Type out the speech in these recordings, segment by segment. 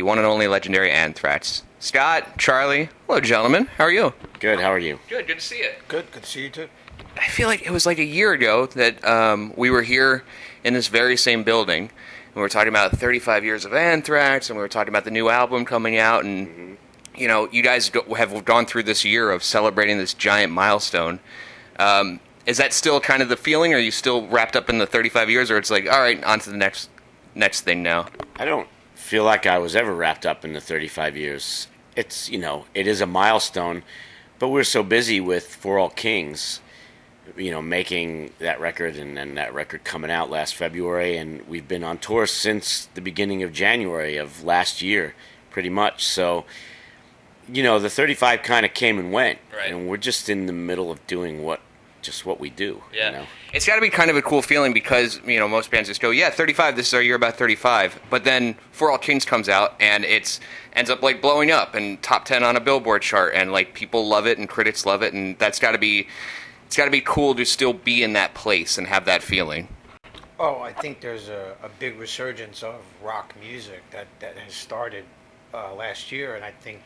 one and only legendary Anthrax. Scott, Charlie, hello, gentlemen. How are you? Good, how are you? Good to see you. Good to see you too. I feel like it was like a year ago that we were here in this very same building, and we were talking about 35 years of Anthrax, and we were talking about the new album coming out, and, you know, you guys have gone through this year of celebrating this giant milestone. Is that still kind of the feeling, or are you still wrapped up in the 35 years, or it's like, all right, on to the next thing now? I don't feel like I was ever wrapped up in the 35 years. It's, you know, it is a milestone, but we're so busy with For All Kings, you know, making that record and then that record coming out last February, and we've been on tour since the beginning of January of last year, pretty much. So, you know, the 35 kind of came and went, right. And we're just in the middle of doing what we do. Yeah. You know? It's got to be kind of a cool feeling because, you know, most bands just go, yeah, 35, this is our year about 35. But then For All Kings comes out and ends up like blowing up and top 10 on a Billboard chart, and like people love it and critics love it, and it's got to be cool to still be in that place and have that feeling. Oh, I think there's a big resurgence of rock music that has started last year, and I think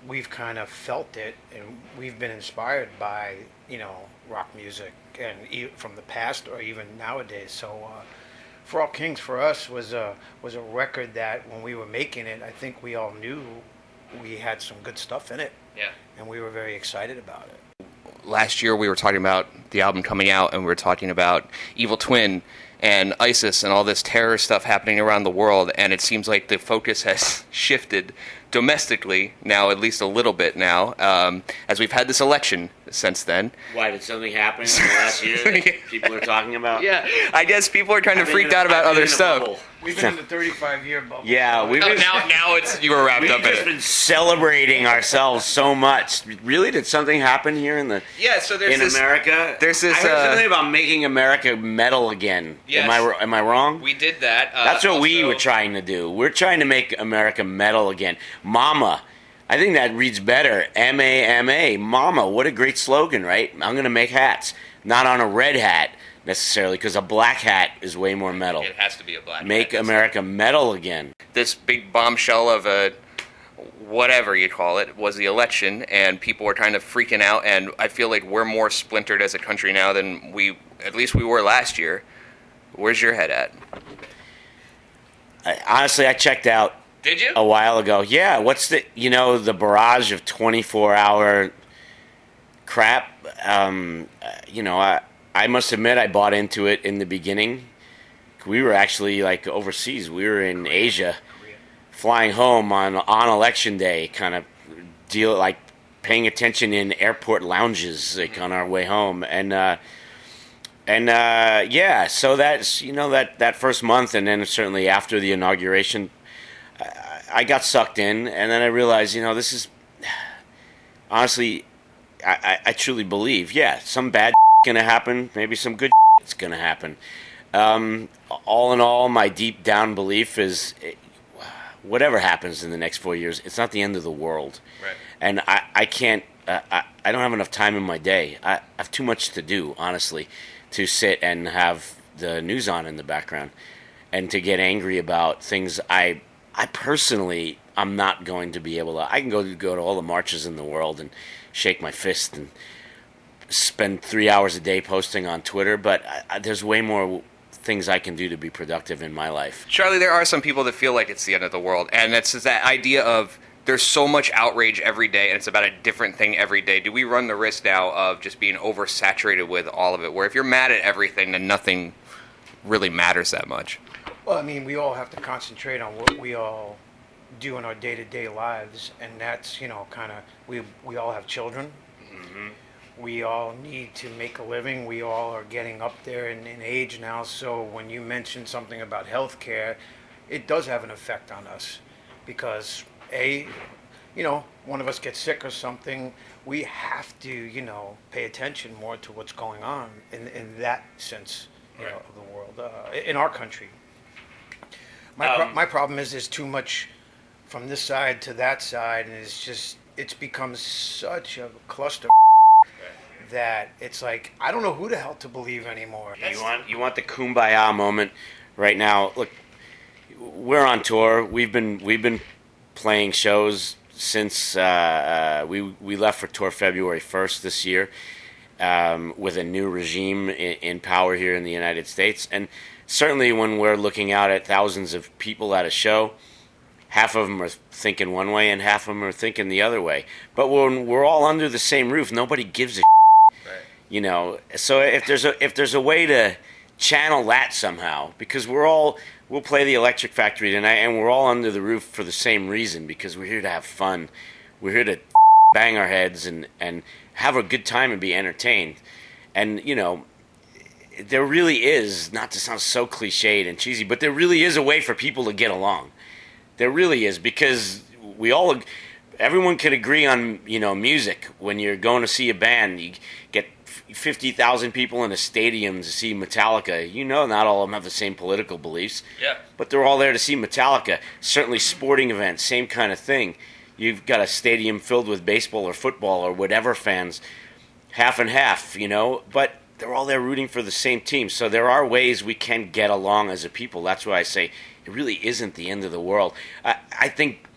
we've kind of felt it, and we've been inspired by, you know, rock music, and from the past or even nowadays. So For All Kings for us was a record that when we were making it, I think we all knew we had some good stuff in it. Yeah. And we were very excited about it. Last year we were talking about the album coming out, and we were talking about Evil Twin and ISIS and all this terror stuff happening around the world, and it seems like the focus has shifted domestically now, at least a little bit now, as we've had this election since then. Why, did something happen in the last year that people are talking about? Yeah, I guess people are kind of freaked out about other stuff. We've been in the 35-year bubble. Yeah, we've been, now it's you were wrapped we've up in just it. been celebrating ourselves so much. Really, did something happen here in So there's this, America? There's this. I heard something about making America metal again. Yes. Am I wrong? We did that. That's what we also- were trying to do. We're trying to make America metal again. Mama. I think that reads better. M-A-M-A. Mama. What a great slogan, right? I'm going to make hats. Not on a red hat, necessarily, because a black hat is way more metal. It has to be a black. Make hat. America metal again. This big bombshell of a whatever you call it was the election, and people were kind of freaking out, and I feel like we're more splintered as a country now than we were last year. Where's your head at? Honestly, I checked out. Did you? A while ago. Yeah, what's the barrage of 24-hour crap? I must admit I bought into it in the beginning. We were actually like overseas. We were in Asia, flying home on election day, kind of like paying attention in airport lounges like on our way home, and yeah. So that's that first month, and then certainly after the inauguration, I got sucked in, and then I realized, this is, honestly, I truly believe, yeah, some bad going to happen, maybe some good is going to happen. All in all, my deep down belief is, whatever happens in the next 4 years, it's not the end of the world. Right. And I can't, I don't have enough time in my day. I have too much to do, honestly, to sit and have the news on in the background, and to get angry about things I personally, I'm not going to be able to. I can go to all the marches in the world and shake my fist and spend 3 hours a day posting on Twitter, but there's way more things I can do to be productive in my life. Charlie, there are some people that feel like it's the end of the world, and that's that idea of there's so much outrage every day, and it's about a different thing every day. Do we run the risk now of just being oversaturated with all of it, where if you're mad at everything, then nothing really matters that much? Well, I mean, we all have to concentrate on what we all do in our day-to-day lives, and that's, kind of, we all have children. Mm-hmm. We all need to make a living. We all are getting up there in age now, so when you mention something about health care, it does have an effect on us, because, one of us gets sick or something, we have to, pay attention more to what's going on in that sense, Right. of the world, in our country. My problem is there's too much from this side to that side, and it's become such a cluster that it's like, I don't know who the hell to believe anymore. You want the kumbaya moment right now. Look, we're on tour. We've been playing shows since we left for tour February 1st this year, with a new regime in power here in the United States. And certainly when we're looking out at thousands of people at a show, half of them are thinking one way and half of them are thinking the other way. But when we're all under the same roof, nobody gives a right. So if there's a way to channel that somehow, because we'll play the Electric Factory tonight, and we're all under the roof for the same reason, because we're here to have fun. We're here to bang our heads and have a good time and be entertained. And, there really is, not to sound so cliched and cheesy, but there really is a way for people to get along. There really is, because everyone could agree on, music. When you're going to see a band, you get 50,000 people in a stadium to see Metallica. Not all of them have the same political beliefs. Yeah. But they're all there to see Metallica. Certainly sporting events, same kind of thing. You've got a stadium filled with baseball or football or whatever fans, half and half, but they're all there rooting for the same team. So there are ways we can get along as a people. That's why I say it really isn't the end of the world. I think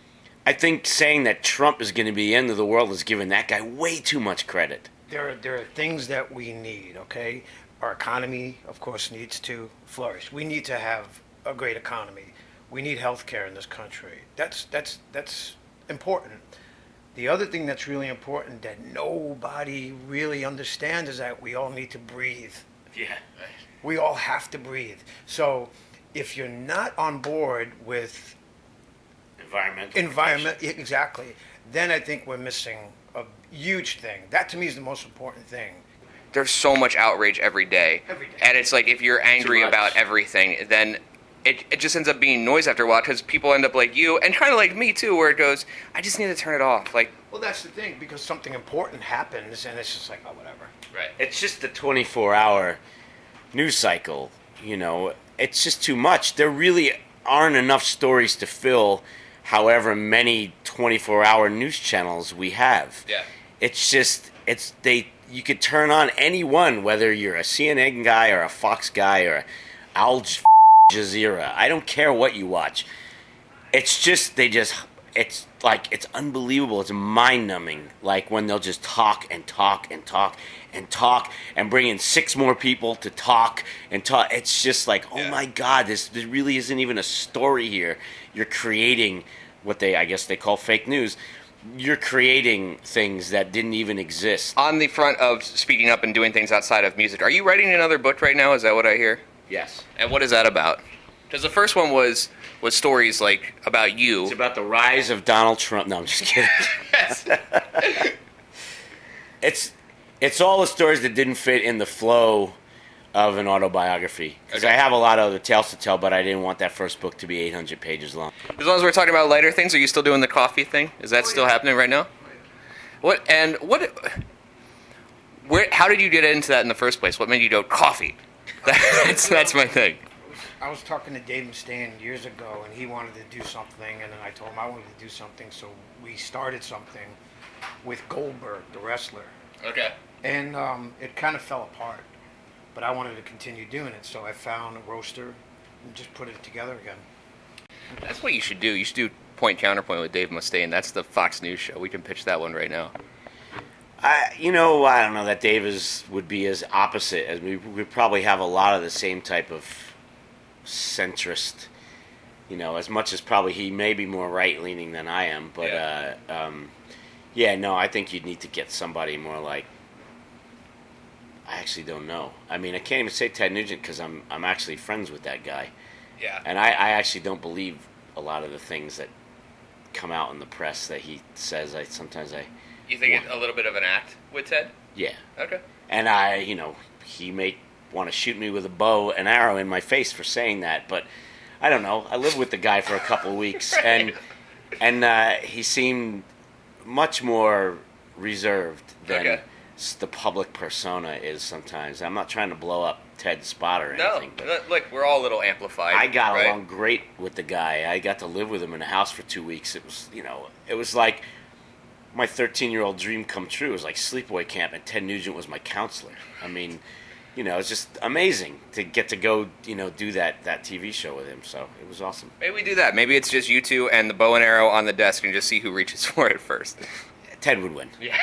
saying that Trump is going to be the end of the world is giving that guy way too much credit. There are things that we need, okay? Our economy, of course, needs to flourish. We need to have a great economy. We need health care in this country. That's important. The other thing that's really important that nobody really understands is that we all need to breathe. Yeah. We all have to breathe. So if you're not on board with environment, exactly, then I think we're missing a huge thing. That to me is the most important thing. There's so much outrage every day. And it's like if you're angry about everything, then it just ends up being noise after a while, because people end up like you, and kind of like me too, where it goes, I just need to turn it off. Well, that's the thing, because something important happens, and it's just like, oh, whatever. Right. It's just the 24-hour news cycle, It's just too much. There really aren't enough stories to fill however many 24-hour news channels we have. Yeah. It's just, you could turn on any one, whether you're a CNN guy or a Fox guy or Al Jazeera. I don't care what you watch. It's just, it's unbelievable. It's mind-numbing. Like when they'll just talk and talk and talk and talk and bring in 6 more people to talk and talk. It's just like, oh my God, there really isn't even a story here. You're creating what I guess they call fake news. You're creating things that didn't even exist. On the front of speaking up and doing things outside of music, are you writing another book right now? Is that what I hear? Yes. And what is that about? Because the first one was stories like about you. It's about the rise of Donald Trump. No, I'm just kidding. Yes. It's all the stories that didn't fit in the flow of an autobiography. Because I have a lot of other tales to tell, but I didn't want that first book to be 800 pages long. As long as we're talking about lighter things, are you still doing the coffee thing? Is that still happening right now? How did you get into that in the first place? What made you go coffee? That's my thing. I was talking to Dave Mustaine years ago, and he wanted to do something, and then I told him I wanted to do something, so we started something with Goldberg, the wrestler. Okay. And it kind of fell apart, but I wanted to continue doing it, so I found a roaster and just put it together again. That's what you should do. You should do Point Counterpoint with Dave Mustaine. That's the Fox News show. We can pitch that one right now. I don't know that Dave would be as opposite as we probably have a lot of the same type of centrist, as much as probably he may be more right-leaning than I am, but I think you'd need to get somebody more like, I actually don't know. I mean, I can't even say Ted Nugent because I'm actually friends with that guy. Yeah. And I actually don't believe a lot of the things that come out in the press that he says. You think it's a little bit of an act with Ted? Yeah. Okay. And he may want to shoot me with a bow and arrow in my face for saying that, but I don't know. I lived with the guy for a couple of weeks, right. and he seemed much more reserved than the public persona is sometimes. I'm not trying to blow up Ted's spot or anything. No, look, we're all a little amplified. I got along great with the guy. I got to live with him in a house for 2 weeks. It was like my 13-year-old dream come true. It was like sleepaway camp, and Ted Nugent was my counselor. I mean, you know, it's just amazing to get to go, you know, do that TV show with him. So it was awesome. Maybe we do that. Maybe it's just you two and the bow and arrow on the desk and just see who reaches for it first. Ted would win. Yeah.